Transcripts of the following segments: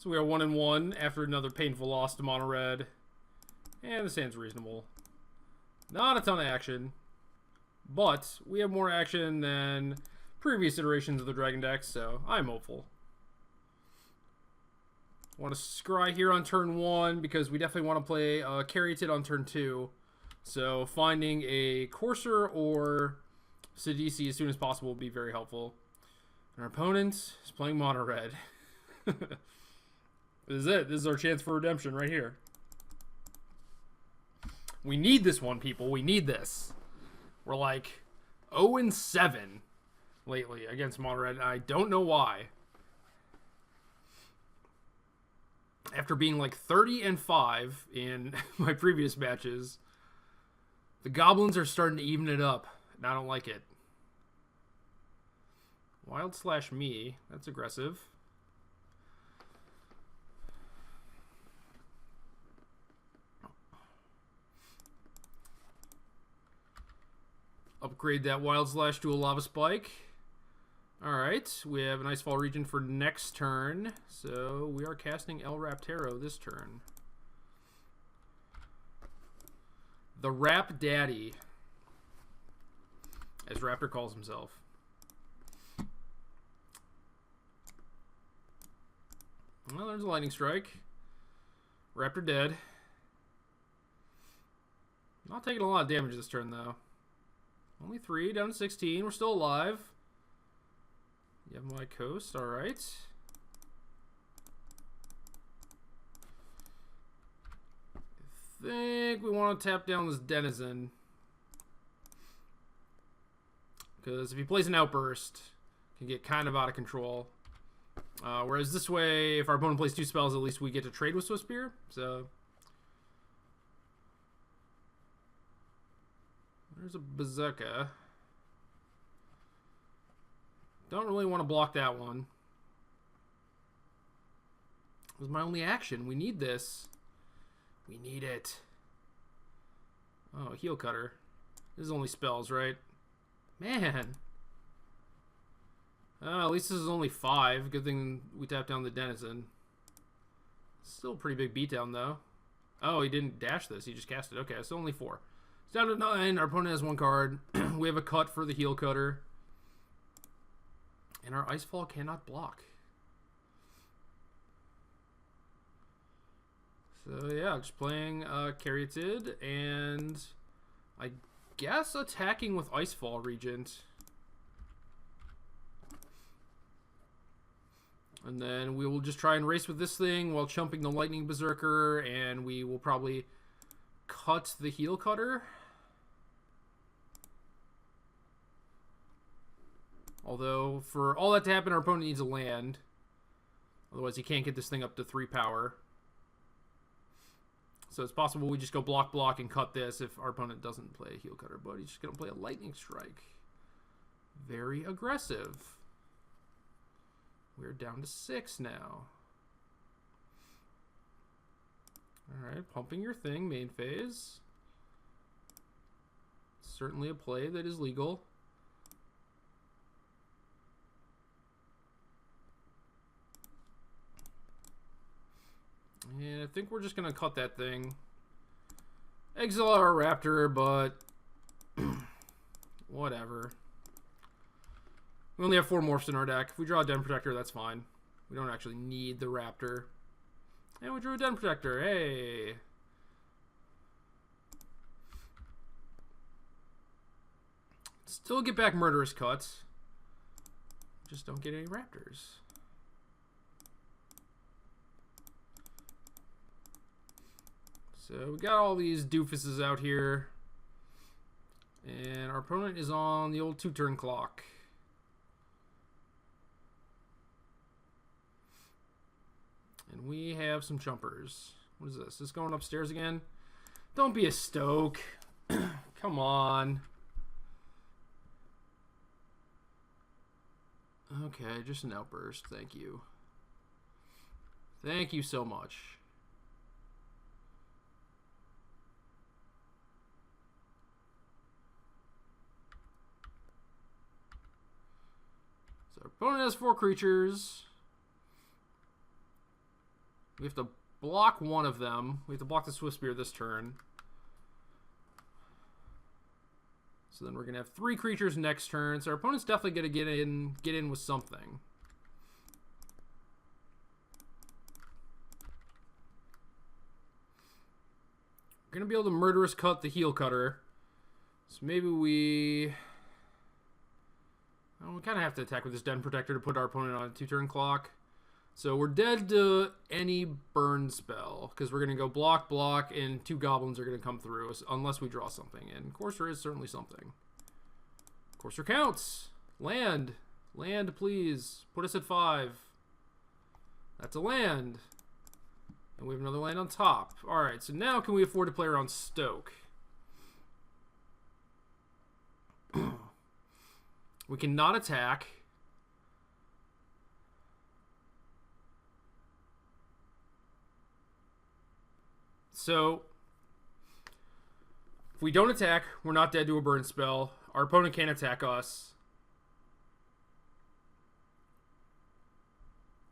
So we are 1-1 after another painful loss to mono red. And this hand's reasonable. Not a ton of action. But we have more action than previous iterations of the Dragon deck, so I'm hopeful. Want to scry here on turn 1 because we definitely want to play Caryatid on turn 2. So finding a Courser or Sidisi as soon as possible would be very helpful. And our opponent is playing mono red. This is it. This is our chance for redemption right here. We need this one, people. We need this. We're like 0-7 lately against mono red, and I don't know why. After being like 30-5 in my previous matches, the goblins are starting to even it up, and I don't like it. Wild/me. That's aggressive. Upgrade that Wild/to a Lava Spike. Alright, we have an Icefall region for next turn. So we are casting El Raptero this turn. The Rap Daddy, as Raptor calls himself. Well, there's a Lightning Strike. Raptor dead. Not taking a lot of damage this turn, though. Only 3, down to 16. We're still alive. You have my coast, alright. I think we want to tap down this Denizen. Because if he plays an Outburst, it can get kind of out of control. Whereas this way, if our opponent plays 2 spells, at least we get to trade with Swiftspear. So there's a Berserker. Don't really want to block that one. It was my only action. We need this. We need it. Oh, Heel Cutter. This is only spells, right? Man. At least this is only 5. Good thing we tapped down the Denizen. Still a pretty big beatdown, though. Oh, he didn't dash this. He just cast it. Okay, so only 4. It's down to 9. Our opponent has 1 card. We have a cut for the Heel Cutter. And our Icefall cannot block. So yeah, just playing Caryatid and I guess attacking with Icefall Regent. And then we will just try and race with this thing while chumping the Lightning Berserker, and we will probably cut the Heel Cutter. Although, for all that to happen, our opponent needs a land. Otherwise, he can't get this thing up to 3 power. So it's possible we just go block, block, and cut this if our opponent doesn't play a Heel Cutter. But he's just going to play a Lightning Strike. Very aggressive. We're down to 6 now. Alright, pumping your thing, main phase. Certainly a play that is legal. And I think we're just going to cut that thing. Exile our Raptor, but whatever. We only have 4 morphs in our deck. If we draw a Den Protector, that's fine. We don't actually need the Raptor. And we drew a Den Protector. Hey! Still get back Murderous Cuts. Just don't get any Raptors. So we got all these doofuses out here. And our opponent is on the old 2-turn clock. And we have some chumpers. What is this? Is this going upstairs again? Don't be a Stoke. Come on. Okay, just an Outburst. Thank you. Thank you so much. So our opponent has 4 creatures. We have to block one of them. We have to block the Swiftspear this turn. So then we're going to have 3 creatures next turn. So our opponent's definitely going to get in with something. We're going to be able to Murderous Cut the Heel Cutter. So maybe we kind of have to attack with this Den Protector to put our opponent on a 2-turn clock. So we're dead to any burn spell, because we're going to go block, block, and 2 goblins are going to come through, unless we draw something. And Courser is certainly something. Courser counts. Land. Land, please. Put us at 5. That's a land. And we have another land on top. Alright, so now can we afford to play around Stoke? We cannot attack. So, if we don't attack, we're not dead to a burn spell. Our opponent can't attack us.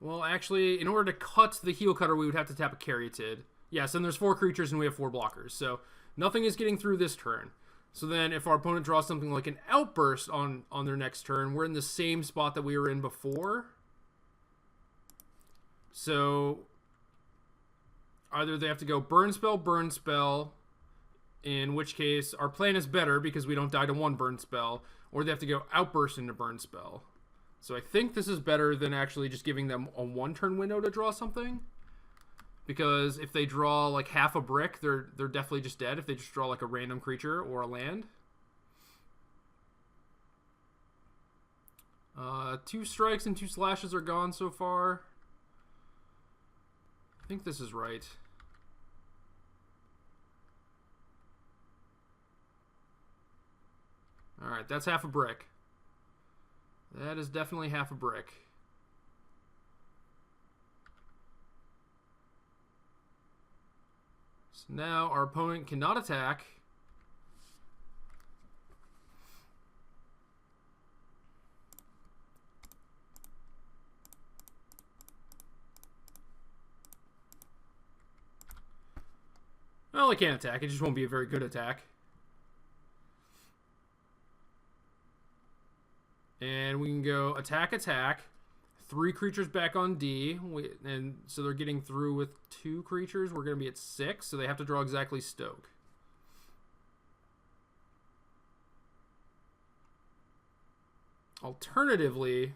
Well, actually, in order to cut the Heel Cutter, we would have to tap a Caryatid. Yes, and there's 4 creatures and we have 4 blockers. So, nothing is getting through this turn. So then, if our opponent draws something like an Outburst on their next turn, we're in the same spot that we were in before. So, either they have to go burn spell, in which case our plan is better because we don't die to 1 burn spell, or they have to go Outburst into burn spell. So I think this is better than actually just giving them a 1-turn window to draw something. Because if they draw like half a brick, they're definitely just dead if they just draw like a random creature or a land. 2 strikes and 2 slashes are gone so far. I think this is right. Alright, that's half a brick. That is definitely half a brick. So now our opponent cannot attack. Well, it can't attack. It just won't be a very good attack. And we can go attack, attack. 3 creatures back on D. And so they're getting through with 2 creatures. We're going to be at 6, so they have to draw exactly Stoke. Alternatively,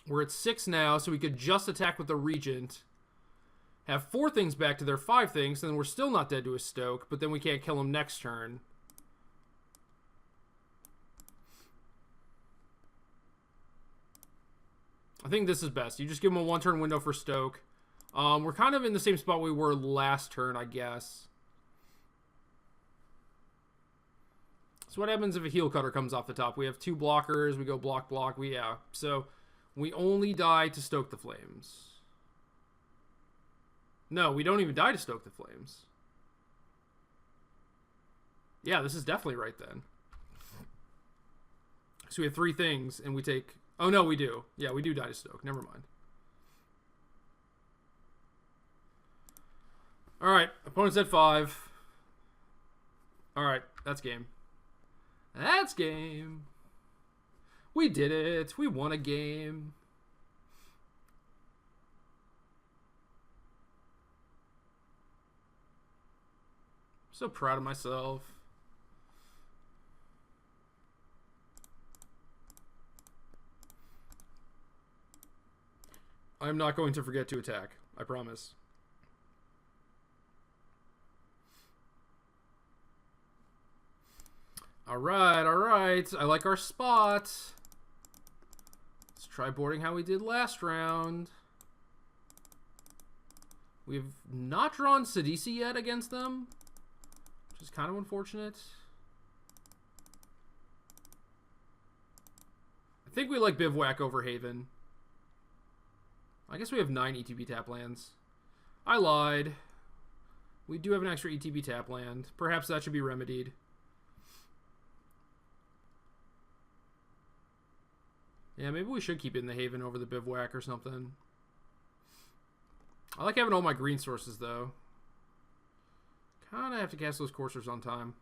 we're at 6 now, so we could just attack with the Regent. Have 4 things back to their 5 things, and then we're still not dead to a Stoke, but then we can't kill them next turn. I think this is best. You just give them a 1-turn window for Stoke. We're kind of in the same spot we were last turn, I guess. So what happens if a Heel Cutter comes off the top? We have 2 blockers. We go block, block. So we only die to Stoke the Flames. No, we don't even die to Stoke the Flames. Yeah, this is definitely right then. So we have 3 things, and we take... Oh, no, we do. Yeah, we do die to Stoke. Never mind. Alright, opponent's at 5. Alright, that's game. That's game. We did it. We won a game. So proud of myself. I'm not going to forget to attack. I promise. Alright, alright. I like our spot. Let's try boarding how we did last round. We've not drawn Sidisi yet against them, which is kind of unfortunate. I think we like Bivouac over Haven. I guess we have 9 ETB tap lands. I lied. We do have an extra ETB tap land. Perhaps that should be remedied. Yeah, maybe we should keep it in the Haven over the Bivouac or something. I like having all my green sources, though. Kind of have to cast those coursers on time.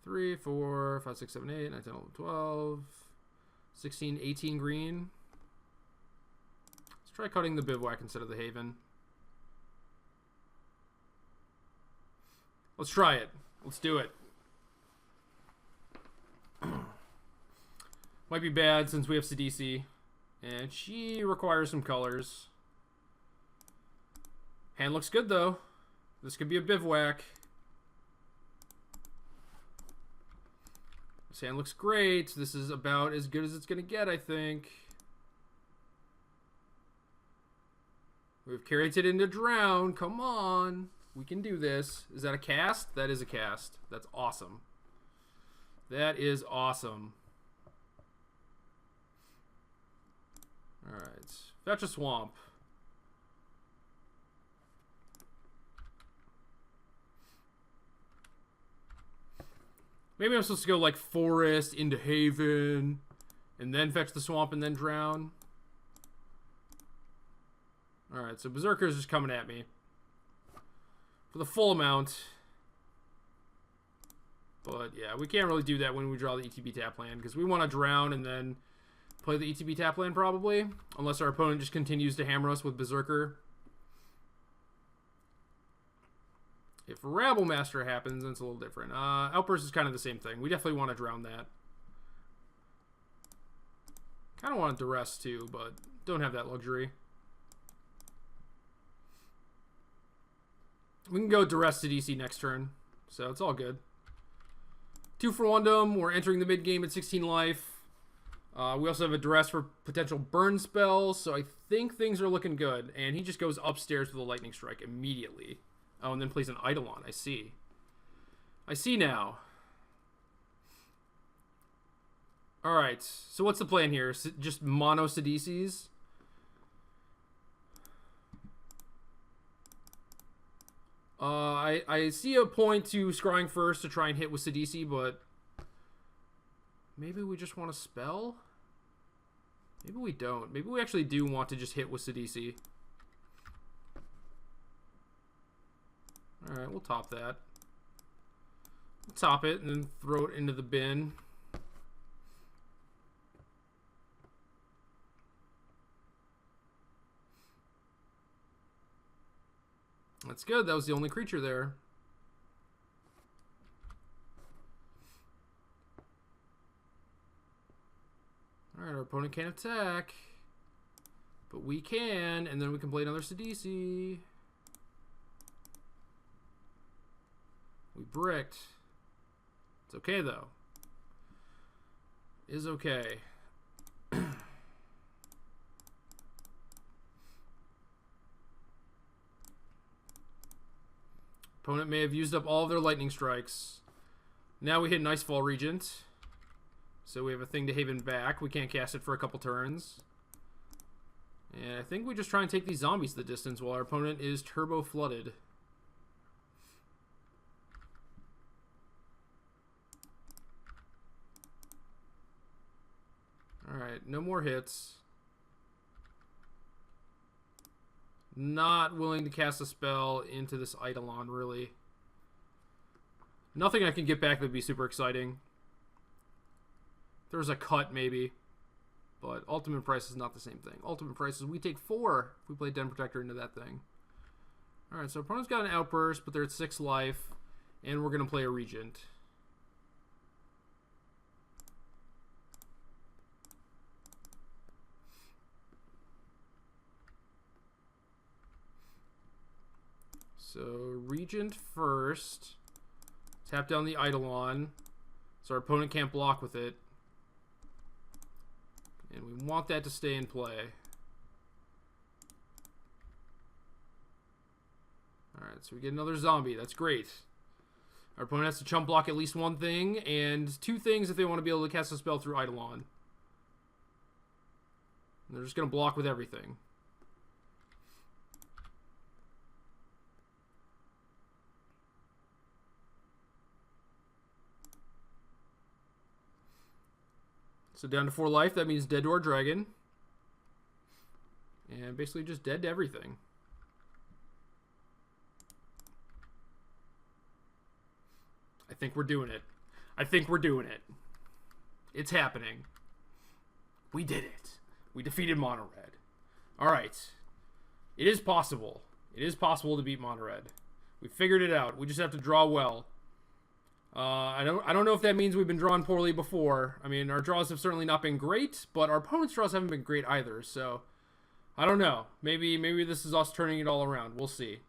3, 4, 5, 6, 7, 8, 9, 10, 11, 12, 16, 18 green. Let's try cutting the Bivouac instead of the Haven. Let's try it. Let's do it. Might be bad since we have Sidisi. And she requires some colors. Hand looks good, though. This could be a Bivouac. This hand looks great. This is about as good as it's going to get, I think. We've carried it into Drown. Come on. We can do this. Is that a cast? That is a cast. That's awesome. That is awesome. Alright. Fetch a swamp. Maybe I'm supposed to go like forest into Haven and then fetch the swamp and then Drown. Alright, so Berserker's just coming at me for the full amount. But yeah, we can't really do that when we draw the ETB tap land because we want to Drown and then play the ETB tap land probably. Unless our opponent just continues to hammer us with Berserker. If Rabble Master happens, then it's a little different. Outburst is kind of the same thing. We definitely want to Drown that. Kind of want to Duress too, but don't have that luxury. We can go Duress to DC next turn, so it's all good. 2 for Wondom. We're entering the mid game at 16 life. We also have a Duress for potential burn spells, so I think things are looking good. And he just goes upstairs with a Lightning Strike immediately. Oh, and then plays an Eidolon. I see. I see now. Alright, so what's the plan here? Just mono Sidisi's? I see a point to scrying first to try and hit with Sidisi, but maybe we just want to spell? Maybe we don't. Maybe we actually do want to just hit with Sidisi. Alright, we'll top that. We'll top it and then throw it into the bin. That's good. That was the only creature there. Alright, our opponent can't attack. But we can, and then we can play another Sidisi. We bricked. It's okay, though. Is okay. Opponent may have used up all of their Lightning Strikes. Now we hit Nicefall Regent. So we have a thing to Haven back. We can't cast it for a couple turns. And I think we just try and take these zombies the distance while our opponent is turbo flooded. Alright, no more hits. Not willing to cast a spell into this Eidolon, really. Nothing I can get back that would be super exciting. There's a cut, maybe. But Ultimate Price is not the same thing. Ultimate Price is we take 4 if we play Den Protector into that thing. Alright, so opponent's got an Outburst, but they're at 6 life. And we're going to play a Regent. So, Regent first. Tap down the Eidolon. So our opponent can't block with it. And we want that to stay in play. Alright, so we get another zombie. That's great. Our opponent has to chump block at least one thing, and 2 things if they want to be able to cast a spell through Eidolon. And they're just going to block with everything. So down to 4 life. That means dead to our dragon. And basically just dead to everything. I think we're doing it. I think we're doing it. It's happening. We did it. We defeated Mono Red. Alright. It is possible. It is possible to beat Mono Red. We figured it out. We just have to draw well. I don't know if that means we've been drawn poorly before. I mean, our draws have certainly not been great, but our opponent's draws haven't been great either, so I don't know. Maybe this is us turning it all around. We'll see.